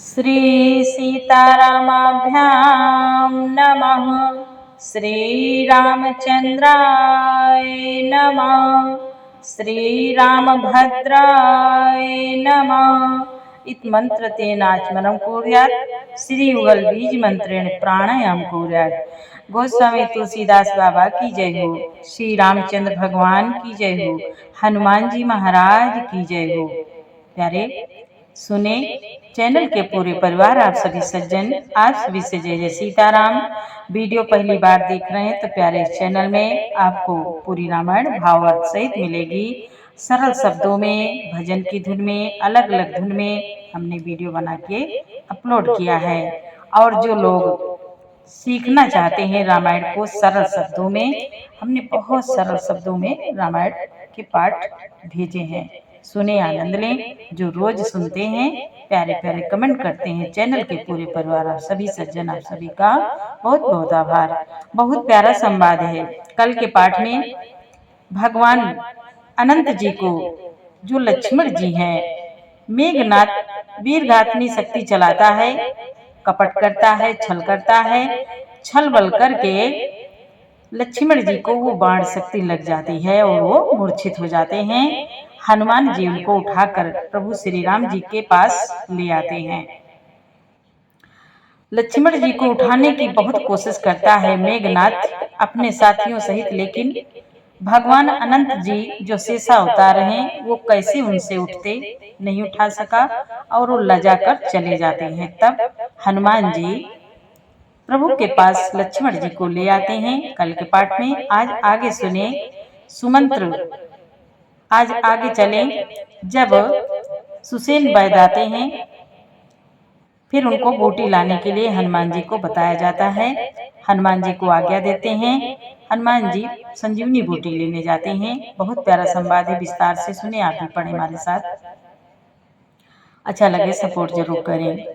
श्री सीतारामाभ्यां नमः। श्री रामचंद्राय नमः। श्री रामभद्राय नमः। इत मंत्र तेन आचमनं कुर्यात्। श्री युगल बीज मंत्रेण प्राणायाम कुर्यात्। गोस्वामी तुलसीदास बाबा की जय हो। श्री रामचंद्र भगवान की जय हो। हनुमान जी महाराज की जय हो। प्यारे सुने चैनल के पूरे परिवार, आप सभी सज्जन, आप सभी से जय जय सीताराम। वीडियो पहली बार देख रहे हैं तो प्यारे इस चैनल में आपको पूरी रामायण भावार्थ सहित मिलेगी। सरल शब्दों में, भजन की धुन में, अलग अलग धुन में हमने वीडियो बना के अपलोड किया है। और जो लोग सीखना चाहते हैं रामायण को सरल शब्दों में, हमने बहुत सरल शब्दों में रामायण के पाठ भेजे हैं। सुने, आनंद लें। जो रोज सुनते हैं, प्यारे प्यारे कमेंट करते हैं, चैनल के पूरे परिवार, आप सभी सज्जन, आप सभी का बहुत बहुत आभार। बहुत प्यारा संवाद है। कल के पाठ में भगवान अनंत जी को, जो लक्ष्मण जी हैं, मेघनाथ वीरगाथनी शक्ति चलाता है, कपट करता है, छल करता है। छल बल करके लक्ष्मण जी को वो बाण शक्ति लग जाती है और वो मूर्छित हो जाते हैं। हनुमान जी उनको उठाकर प्रभु श्री राम जी के पास ले आते हैं। लक्ष्मण जी को उठाने की बहुत कोशिश करता है मेघनाथ अपने साथियों सहित, लेकिन भगवान अनंत जी जो शेषा अवतार हैं, वो कैसे उनसे उठते, नहीं उठा सका और वो लजा कर चले जाते हैं। तब हनुमान जी प्रभु के पास लक्ष्मण जी को ले आते हैं। कल के पाठ में आज आगे सुने सुमंत्र। आज आगे चलें। जब सुसेन वैद्य आते हैं, फिर उनको बूटी लाने के लिए हनुमान जी को बताया जाता है। हनुमान जी को आज्ञा देते हैं। हनुमान जी संजीवनी बूटी लेने जाते हैं। बहुत प्यारा संवाद है, विस्तार से सुने, आप भी पढ़े हमारे साथ। अच्छा लगे सपोर्ट जरूर करें।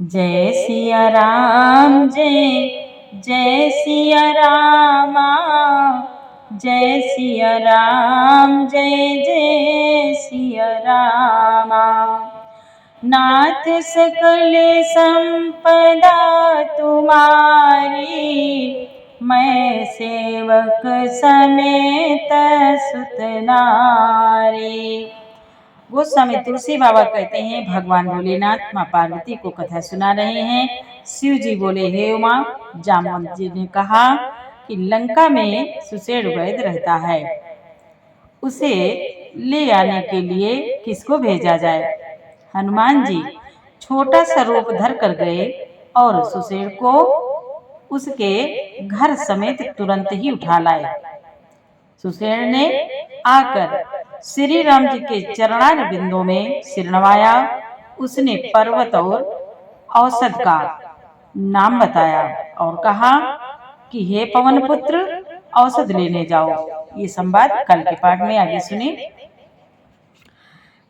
जय सिया राम, जय जय सिया रामा, जय सिया राम, जय जय सिया रामा। नाथ सकल संपदा तुम्हारी, मैं सेवक समेत सुत नारी। गोस्वामी तुलसी बाबा कहते हैं, भगवान भोलेनाथ माँ पार्वती को कथा सुना रहे हैं। शिव जी बोले, हे उमा। जामवंत जी ने कहा कि लंका में सुसेन वैद्य रहता है, उसे ले आने के लिए किसको भेजा जाए। हनुमान जी छोटा सा रूप धर कर गए और सुसेन को उसके घर समेत तुरंत ही उठा लाए। सुसेन ने आकर श्री राम जी के चरणार बिंदों में सिर नवाया। उसने पर्वत और औषध का नाम बताया और कहा कि हे पवन पुत्र, औषध लेने जाओ। ये संवाद कल के पाठ में आगे सुने।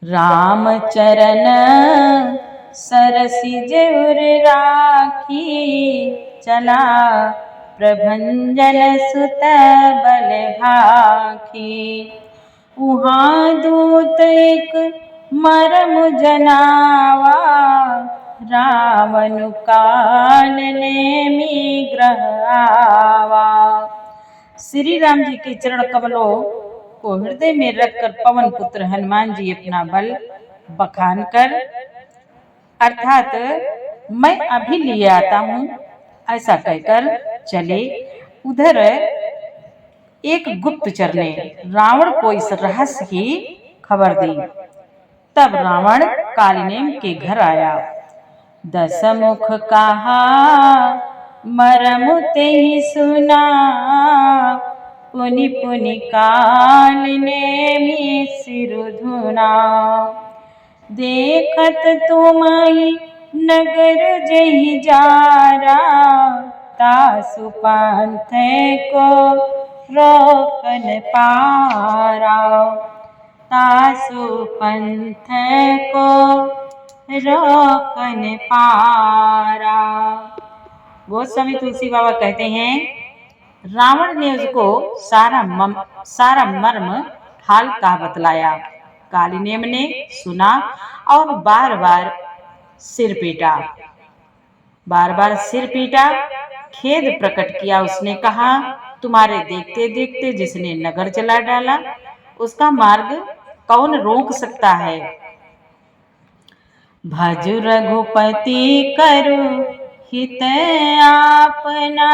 राम चरण सरसिज उर राखी, चला प्रभंजन सुत बल भाखी। उहाँ दूत एक मरम जनावा, रावण काल नेमि ग्रह आवा। श्री राम जी के चरण कमलों को हृदय में रखकर पवन पुत्र हनुमान जी अपना बल बखान कर, अर्थात मैं अभी लिए आता हूँ, ऐसा कहकर चले। उधर एक गुप्तचर ने रावण को इस रहस्य की खबर दी। तब रावण कालनेम के घर आया। दस मुख कहा मरम ते ही सुना, पुनि पुनि काल नेमि सिर धुना। देखत तुम्हारी नगर जहि जारा, तासु पंथ को रोकन पारा, तासु पंथ को रोकन पारा। गोस्वामी तुलसी बाबा कहते हैं, रावण ने उसको सारा मर्म हाल का बतलाया। कालिनेम ने सुना और बार बार सिर पीटा, बार बार सिर पीटा, खेद प्रकट किया। उसने कहा, तुम्हारे देखते देखते जिसने नगर जला डाला, उसका मार्ग कौन रोक सकता है। भज रघुपति करु हित आपना,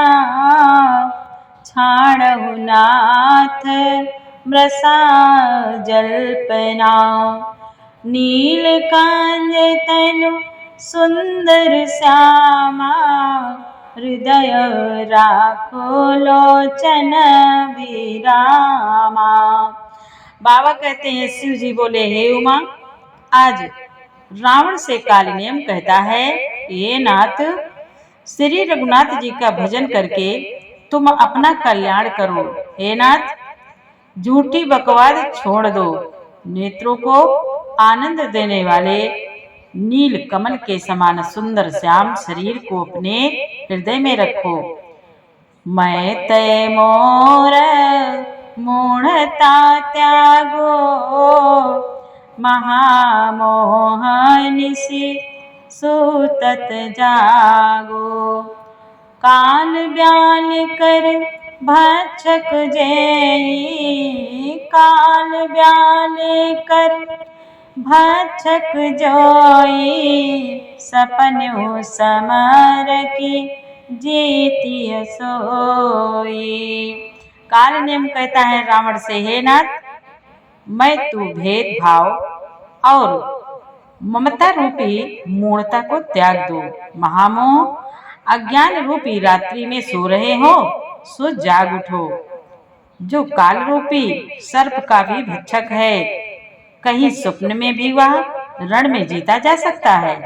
छाड़हु नाथ मृषा जल्पना। नीलकांज तनु सुंदर श्यामा, हृदय राखो लोचन विरामा। बाबा कहते हैं, शिव जी बोले, हे उमा, आज रावण से काली नेम कहता है, ये नाथ, श्री रघुनाथ जी का भजन करके तुम अपना कल्याण करो। हे नाथ, झूठी बकवाद छोड़ दो, नेत्रों को आनंद देने वाले नील कमल के समान सुंदर श्याम शरीर को अपने हृदय में रखो। मैं तय मोर मूढ़ता त्यागो, महामोह निशि सुतत जागो। काल ब्याल कर भक्षक जेई, काल ब्याल कर भक्षक जोई, सपन समर की जीतिय सोई। काल नेम कहता है रावण से, हे नाथ, मैं तू भेदभाव और ममता रूपी मूढ़ता को त्याग दो। महामोह अज्ञान रूपी रात्रि में सो रहे हो, सो जाग उठो। जो काल रूपी सर्प का भी भक्षक है, कहीं स्वप्न में भी वह रण में जीता जा सकता है।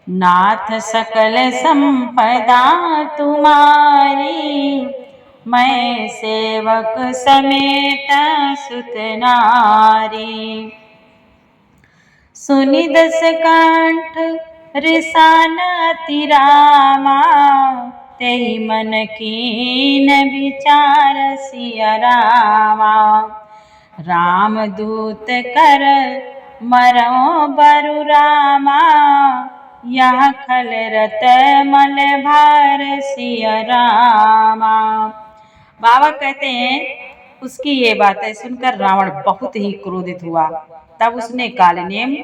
नाथ सकल संपदा तुम्हारी, मैं सेवक समेत सुत नारी। सुनि दस कंठ रिसानति रामा, तेहि मन कीन विचार सिया रामा। राम दूत कर मरो बरु रामा, यह खल रत मल भार सिया रामा। बाबा कहते हैं, उसकी ये बातें सुनकर रावण बहुत ही क्रोधित हुआ। तब उसने कालनेम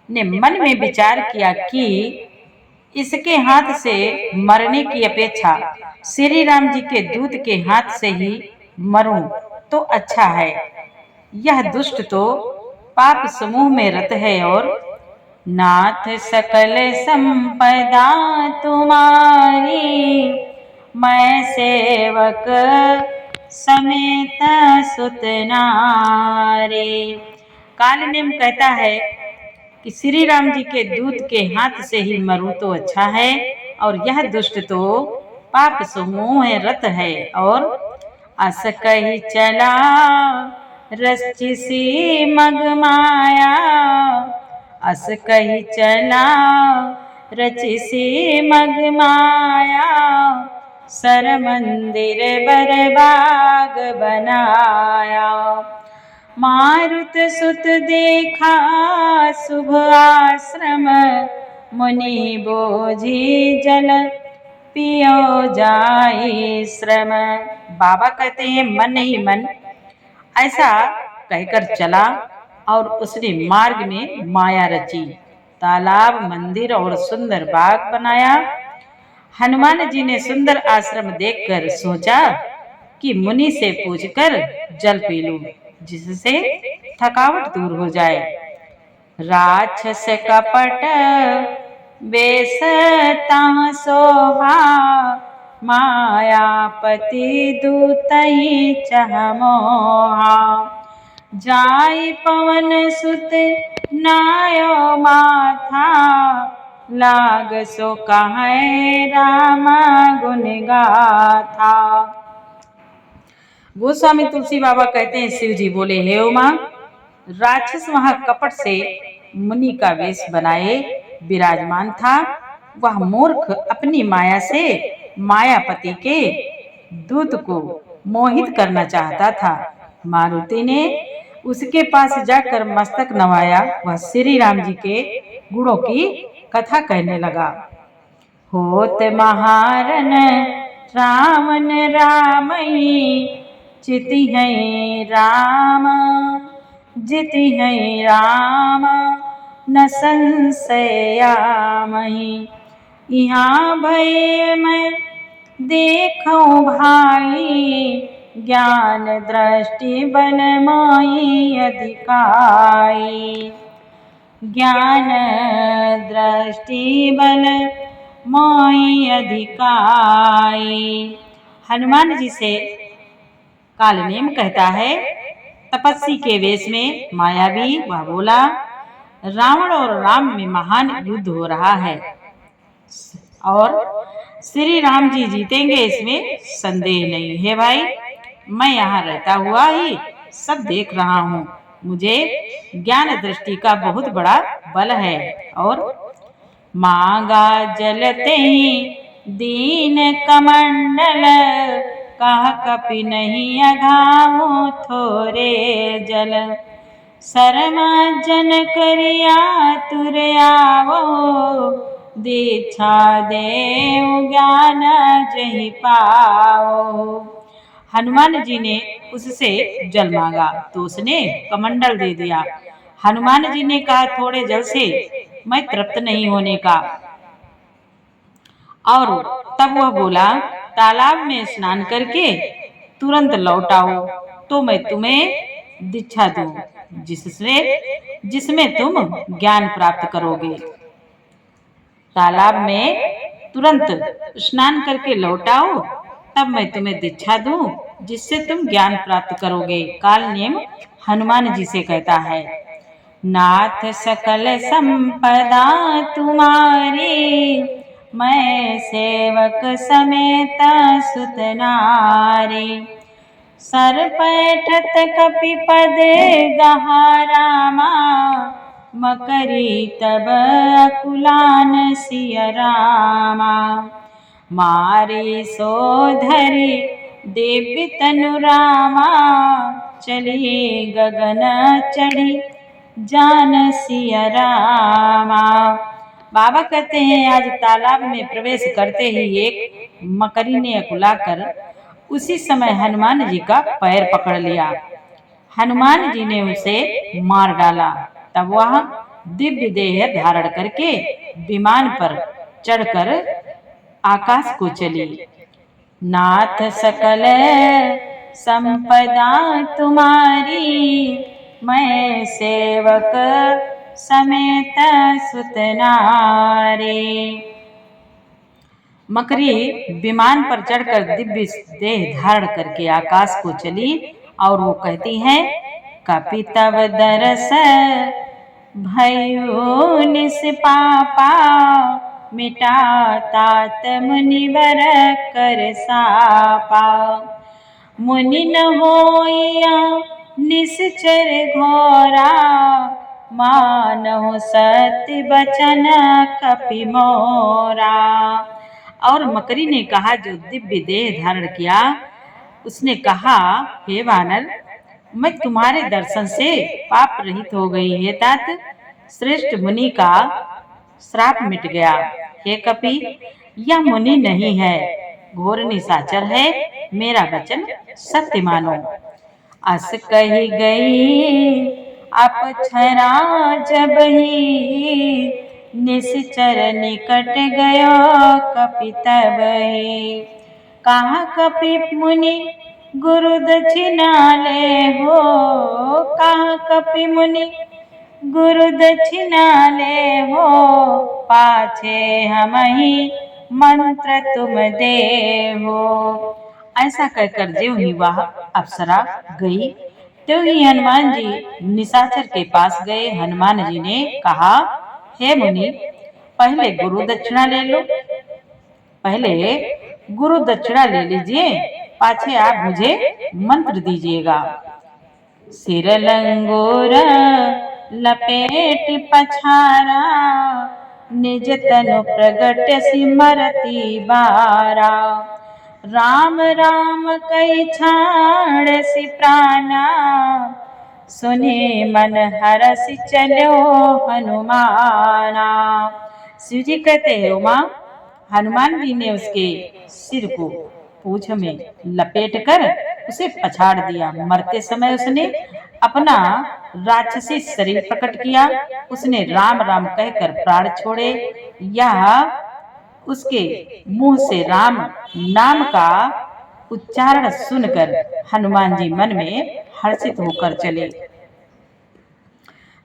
ने मन में विचार किया कि इसके हाथ से मरने की अपेक्षा श्री राम जी के दूत के हाथ से ही मरूं तो अच्छा है। यह दुष्ट तो पाप समूह में रत है। और नाथ सकल संपदा तुम्हारी, मैं सेवक समेत सुत नारी। कालनेम कहता है कि श्री राम जी के दूत के हाथ से ही मरूं तो अच्छा है, और यह दुष्ट तो पाप समूह में रत है। और अस कही चला रचिसी मग माया, अस कही चला रचिसी मग माया, सर मंदिर बरबाग बनाया। मारुत सुत देखा शुभ आश्रम, मुनि बोझी जल पियो जाई श्रम। बाबा कहते हैं, मन ही मन ऐसा कहकर चला और उसने मार्ग में माया रची, तालाब, मंदिर और सुंदर बाग बनाया। हनुमान जी ने सुंदर आश्रम देखकर सोचा कि मुनि से पूछकर जल पी लूं, जिससे थकावट दूर हो जाए। राक्षस कपट बेसता शोभा, मायापति दूत ही चह मोहा। जाई पवन सुत नायो माथा, लाग सो कहे रामा गुण गाथा। गोस्वामी तुलसी बाबा कहते हैं, शिव जी बोले, हे उमा, राक्षस वहां कपट से मुनि का वेश बनाए विराजमान था। वह मूर्ख अपनी माया से मायापति के दूत को मोहित करना चाहता था। मारुति ने उसके पास जाकर मस्तक नवाया। वह श्री राम जी के गुणों की कथा कहने लगा। होत महारन रावण रामई, चिति है राम जिति है राम, न संशयामहि। यहाँ भय मैं देखो भाई, ज्ञान दृष्टि बल माई अधिकाई। ज्ञान दृष्टि बल माई अधिकाई। हनुमान जी से कालनेम कहता है, तपस्वी के वेश में मायावी वह बोला, रावण और राम में महान युद्ध हो रहा है और श्री राम जी जीतेंगे, इसमें संदेह नहीं है भाई। मैं यहाँ रहता हुआ ही सब देख रहा हूँ। मुझे ज्ञान दृष्टि का बहुत बड़ा बल है। और मांगा जलते ही दीन कमंडल, कहा कपि नहीं अघाओ थोरे जल। शर्मा जन करिया तुर आवो, दीक्षा देव ज्ञान जहि पाओ। हनुमान जी ने उससे जल मांगा तो उसने कमंडल दे दिया। हनुमान जी ने कहा, थोड़े जल से मैं तृप्त नहीं होने का। और तब वह बोला, तालाब में स्नान करके तुरंत लौट आओ तो मैं तुम्हें दीक्षा दूं, जिसमें तुम ज्ञान प्राप्त करोगे। तालाब में तुरंत स्नान करके लौट आओ, तब मैं तुम्हें दीक्षा दूं, जिससे तुम ज्ञान प्राप्त करोगे। काल नेम हनुमान जी से कहता है, नाथ सकल संपदा तुम्हारी, मैं सेवक समेत सुत नारी। सर पैठत कपि पद गहारामा, मकरी तब अकुलान सिय रामा। मारी सोधरी देवी तनु रामा, चली गगन चढ़ी जान सिय रामा। बाबा कहते हैं, आज तालाब में प्रवेश करते ही एक मकरी ने अकुलाकर उसी समय हनुमान जी का पैर पकड़ लिया। हनुमान जी ने उसे मार डाला। तब वह दिव्य देह धारण करके विमान पर चढ़कर आकाश को चली। नाथ सकल संपदा तुम्हारी, मैं सेवक समेत सुत नारी। मकरी विमान पर चढ़कर दिव्य देह धारण करके आकाश को चली और वो कहती है, कपि तव दरस भयो निष्पापा, मिटा तात मुनिवर कर सापा। मुनि न होइया निश्चर घोरा, मानहु सत्य बचन कपि मोरा। और मकरी ने कहा, जो दिव्य देह धारण किया, उसने कहा, हे वानर, मैं तुम्हारे दर्शन से पाप रहित हो गई। हे तात, श्रेष्ठ मुनि का श्राप मिट गया। हे कपि, यह मुनि नहीं है, घोर निशाचर है, मेरा वचन सत्य मानो। अस कही गई अपछरा जब ही, निश्चर निकट गयो कपि तब ही। कहा कपि मुनि गुरु दक्षिणा ले हो, कहा कपि मुनि गुरु दक्षिणा ले हो, पाछे हमहि मंत्र तुम दे हो। ऐसा कहकर ज्यों ही वह अप्सरा गई, त्यों ही हनुमान जी निशाचर के पास गए। हनुमान जी ने कहा, हे मुनि, पहले गुरु दक्षिणा ले लो, पहले गुरु दक्षिणा ले लीजिए, पाछे आप मुझे मंत्र दीजिएगा। सिर लंगोर लपेट पछारा, निज तनु प्रगट सिमरती बारा। राम राम कई छाड़ सि प्राणा, सुने मन हरसि चलो हनुमाना। शिव जी कहते हैं उमा, हनुमान जी ने उसके सिर को पूंछ में लपेट कर उसे पछाड़ दिया। मरते समय उसने अपना राक्षसी शरीर प्रकट किया। उसने राम राम कहकर प्राण छोड़े। यह उसके मुंह से राम नाम का उच्चारण सुनकर हनुमान जी मन में हर्षित होकर चले।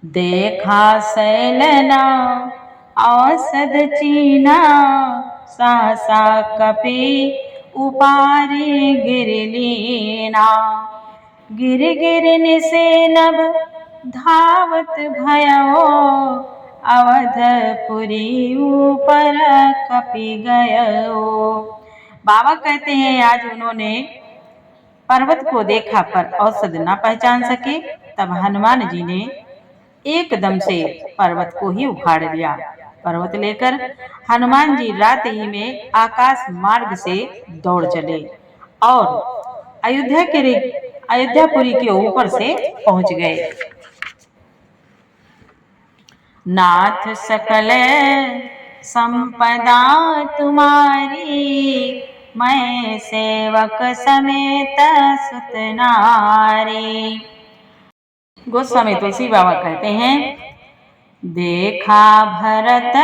देखा सैलना औषध चीना, सहसा कपि उपारी गिर लीना। गिर गिरने से नभ धावत भयो, अवधपुरी ऊपर कपि गयो। बाबा कहते हैं आज उन्होंने पर्वत को देखा पर औषध न पहचान सके। तब हनुमान जी ने एकदम से पर्वत को ही उखाड़ लिया। पर्वत लेकर हनुमान जी रात ही में आकाश मार्ग से दौड़ चले और अयोध्यापुरी के ऊपर से पहुंच गए। नाथ सकल संपदा तुम्हारी, मैं सेवक समेत सुत नारी। गोस्वामी तुलसी बाबा कहते हैं, देखा भरत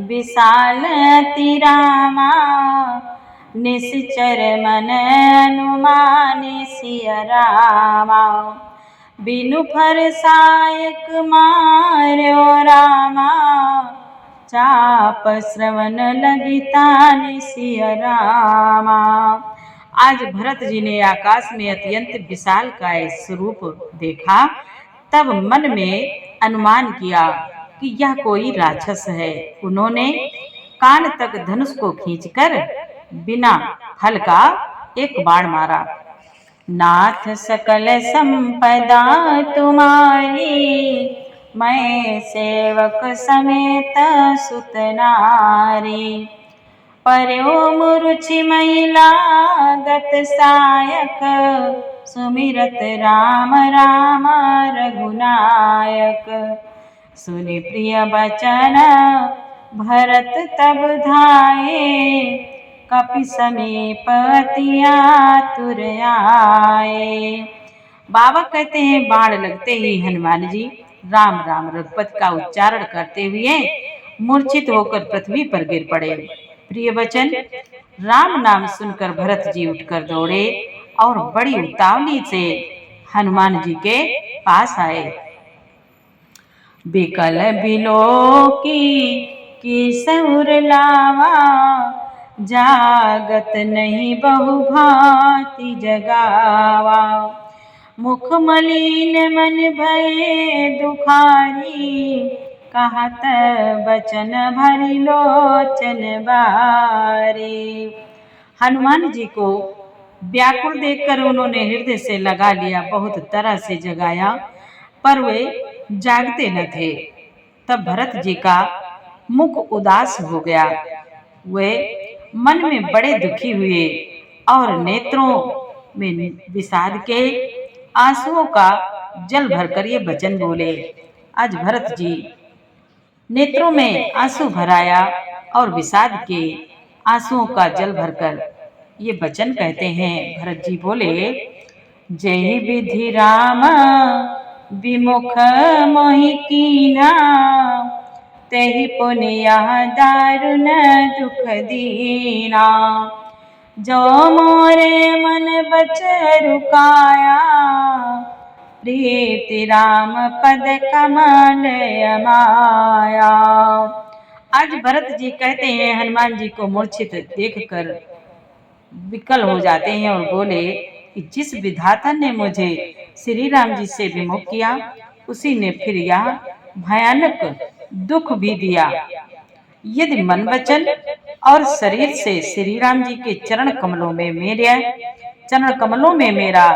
विशाल अति रामा, निश्चर मन अनुमान सिय रामा। बिनु फरसायक मार्यो रामा, चाप श्रवण लगिता सिय रामा। आज भरत जी ने आकाश में अत्यंत विशाल काय स्वरूप देखा। तब मन में अनुमान किया कि यह कोई राक्षस है। उन्होंने कान तक धनुष को खींचकर बिना फल का एक बाण मारा। नाथ सकल संपदा तुम्हारी, मैं सेवक समेत सुत नारी। पर्यो मुरुचि महिला गत सायक, सुमिरत राम राम रघुनायक। सुनि प्रिय बचन भरत तब धाये, कपि समीप अति आतुर आए। बाबा कहते हैं बाण लगते ही हनुमान जी राम राम रघुपति का उच्चारण करते हुए मूर्छित होकर पृथ्वी पर गिर पड़े। प्रिय वचन राम नाम सुनकर भरत जी उठकर दौड़े और बड़ी उतावली से हनुमान जी के पास आए। बिकल बिलोकी सहुर लावा, जागत नहीं बहु भांति जगावा। मुख मलिन मन भये दुखारी, कहत बचन भरी लोचन बारी। हनुमान जी को व्याकुल देखकर उन्होंने हृदय से लगा लिया, बहुत तरह से जगाया पर वे जागते न थे। तब भरत जी का मुख उदास हो गया। वे मन में बड़े दुखी हुए और नेत्रों में विषाद के आंसुओं का जल भरकर ये वचन बोले। आज भरत जी नेत्रों में आंसू भराया और विषाद के आंसुओं का जल भरकर ये वचन कहते हैं। भरत जी बोले, जय विधि राम विमुख मोहि कीना, तेहि पुनिया दारुण दुख दीना। जो मोरे मन बच रुकाया, प्रीति राम पद कमल अमाया। आज भरत जी कहते हैं हनुमान जी को मूर्छित देखकर विकल हो जाते हैं और बोले कि जिस विधाता ने मुझे श्री राम जी से विमुख किया, उसी ने फिर यह भयानक दुख भी दिया। यदि मन वचन और शरीर से श्री राम जी के चरण कमलों में मेरा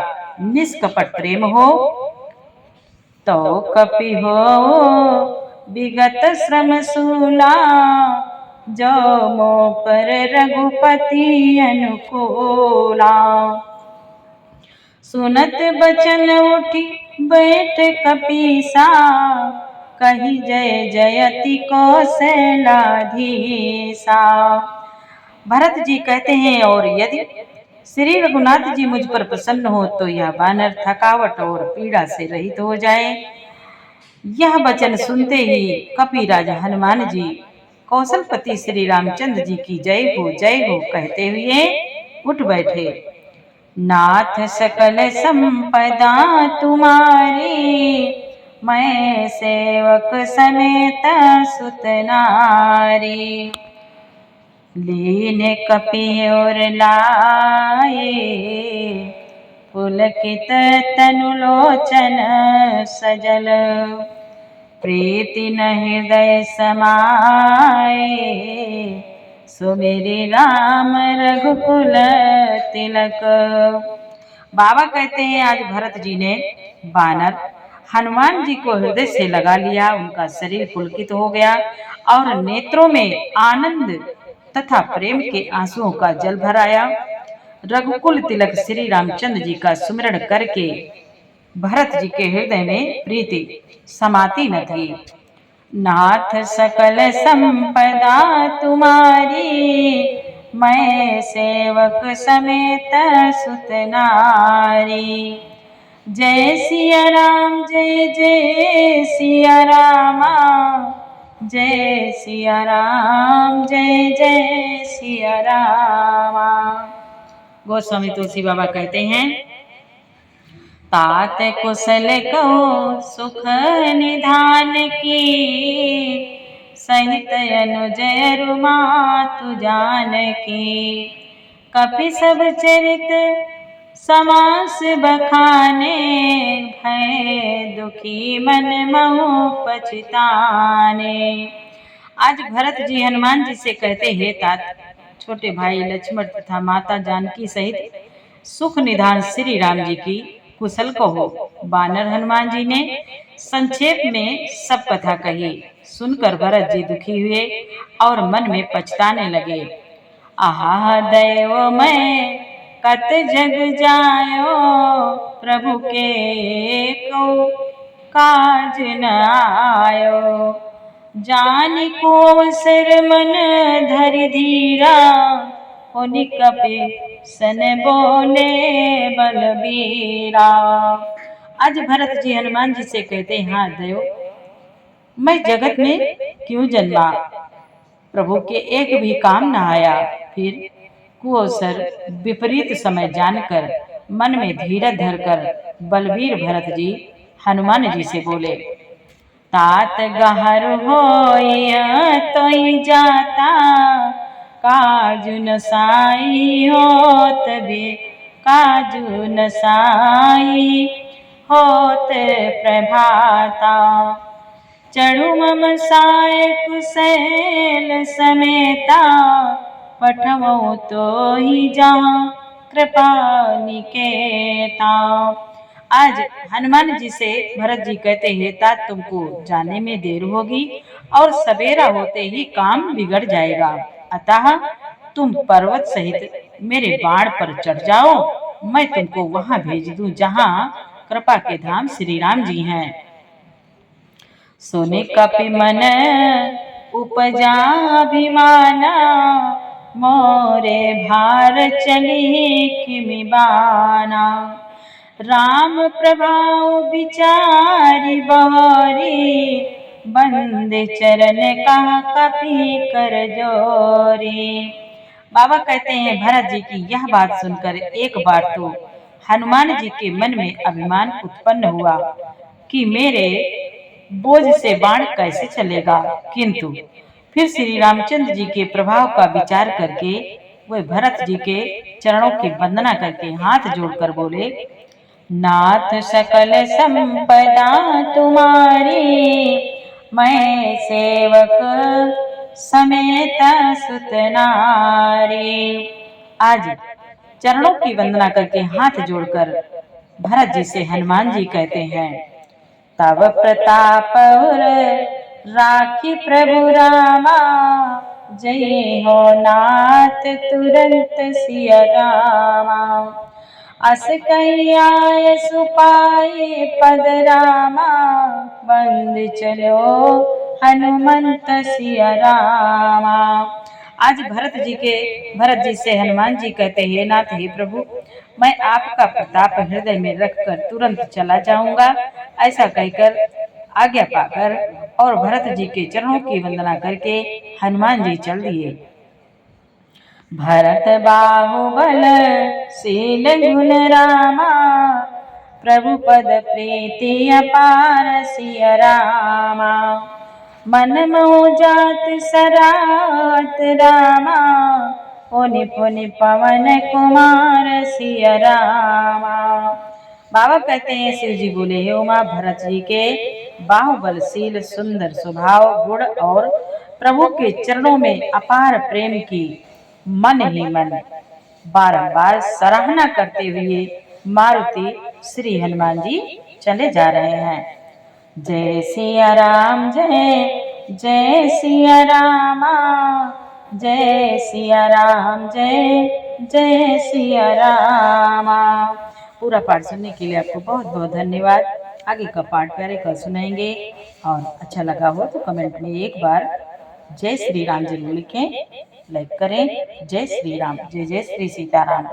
निष्कपट प्रेम हो, तो कपि हो विगत श्रम सूला, जो मो पर रघुपति अनुकूला। सुनत बचन उठी बैठ कपीसा, कही जय जयति कौशलाधीसा। भरत जी कहते हैं, और यदि श्री रघुनाथ जी मुझ पर प्रसन्न हो तो यह वानर थकावट और पीड़ा से रहित हो जाए। यह वचन सुनते ही कपिराज हनुमान जी कौशलपति श्री रामचंद्र जी की जय हो कहते हुए उठ बैठे। नाथ सकल संपदा तुम्हारी, मैं सेवक समेत सुत नारी। लीन कपि और लाए, पुलकित तनु लोचन सजल। प्रीति न हृदय समाए, सुमिरि राम रघुकुल तिलक। बाबा कहते हैं, आज भरत जी ने वानर हनुमान जी को हृदय से लगा लिया। उनका शरीर पुलकित हो गया और नेत्रों में आनंद तथा प्रेम के आंसुओं का जल भर आया। रघुकुल तिलक श्री रामचंद्र जी का सुमिरन करके भरत जी के हृदय में प्रीति समाती न थी। नाथ सकल संपदा तुम्हारी, मैं सेवक समेत सुत नारी। जय सिया राम जय जय सिया रामा, जय सिया राम जय जय सिया रामा। गोस्वामी तुलसी बाबा कहते हैं, तात कुशल कहो सुख निधान की, सहित अनुजय रुमातु जानकी। कपि सब चरित समास बखाने, भय दुखी मन महु पछताने। आज भरत जी हनुमान जी से कहते हैं, तात छोटे भाई लक्ष्मण तथा माता जानकी सहित सुख निधान श्री राम जी की कुशल कहो। वानर हनुमान जी ने संक्षेप में सब कथा कही। सुनकर भरत जी दुखी हुए और मन में पछताने लगे। आहा दैव मैं कत जग जायो, प्रभु के को काज न आयो। जानि को अवसर मन धरि धीरा, होनि कपि सन बोले बलबीरा। आज भरत जी हनुमान जी से कहते हैं, हाँ देव मैं जगत में क्यों जन्मा, प्रभु के एक भी काम न आया। फिर कुअवसर विपरीत समय जानकर मन में धीरज धरकर बलबीर भरत जी हनुमान जी से बोले, तात गहर होय तोई जाता, काजु न साई होत बे काजु न साई होत प्रभाता। चढ़ु मम साय कुशल समेता, पठमो तो ही जहाँ कृपा निकेता। आज हनुमान जी से भरत जी कहते हैं, तात तुमको जाने में देर होगी और सवेरा होते ही काम बिगड़ जाएगा। अतः तुम पर्वत सहित मेरे बाण पर चढ़ जाओ, मैं तुमको वहां भेज दूं जहां कृपा के धाम श्री राम जी हैं। सुने कपि मन उपजा अभिमाना, मोरे भार चली किमि बाना। राम प्रभाव विचारी बहरी, बंदे चरण का कपि कर जोरी। बाबा कहते हैं, भरत जी की यह बात सुनकर एक बार तो हनुमान जी के मन में अभिमान उत्पन्न हुआ कि मेरे बोझ से बाण कैसे चलेगा, किंतु फिर श्री रामचंद्र जी के प्रभाव का विचार करके वे भरत जी के चरणों की वंदना करके हाथ जोड़कर बोले, नाथ सकल संपदा तुम्हारी, मैं सेवक समेत सुत नारी। आज चरणों की वंदना करके हाथ जोड़कर भरत जी से हनुमान जी कहते हैं, तव प्रताप और राखी प्रभु रामा, जय हो नाथ तुरंत सिया रामा। अस कहियाय सुपाए पद रामा, बंद चलो हनुमंत सिया रामा। आज भरत जी से हनुमान जी कहते हैं, नाथ हे प्रभु, मैं आपका प्रताप हृदय में रखकर तुरंत चला जाऊंगा। ऐसा कहकर आज्ञा पाकर और भरत जी के चरणों की वंदना करके हनुमान जी चल दिए। भरत बाहुबल शील गुण रामा, प्रभु पद प्रीति अपार सिया रामा। मन मोह जात सरात रामा, पुनि पुनि पवन कुमार सिया रामा। बाबा कहते हैं, शिव जी बोले, हे उमा, भरत जी के बाहुबलशील सुंदर स्वभाव गुण और प्रभु के चरणों में अपार प्रेम की मन ही मन बारंबार सराहना करते हुए मारुति श्री हनुमान जी चले जा रहे हैं। जय सिया राम, जय जय सिया रामा, जय सिया राम, जय जय सिया रामा। पूरा पाठ सुनने के लिए आपको बहुत बहुत धन्यवाद। आगे का पाठ प्यारे कल सुनाएंगे, और अच्छा लगा हो तो कमेंट में एक बार जय श्री राम जरूर लिखें, लाइक करें। जय श्री राम, जय जय श्री सीताराम।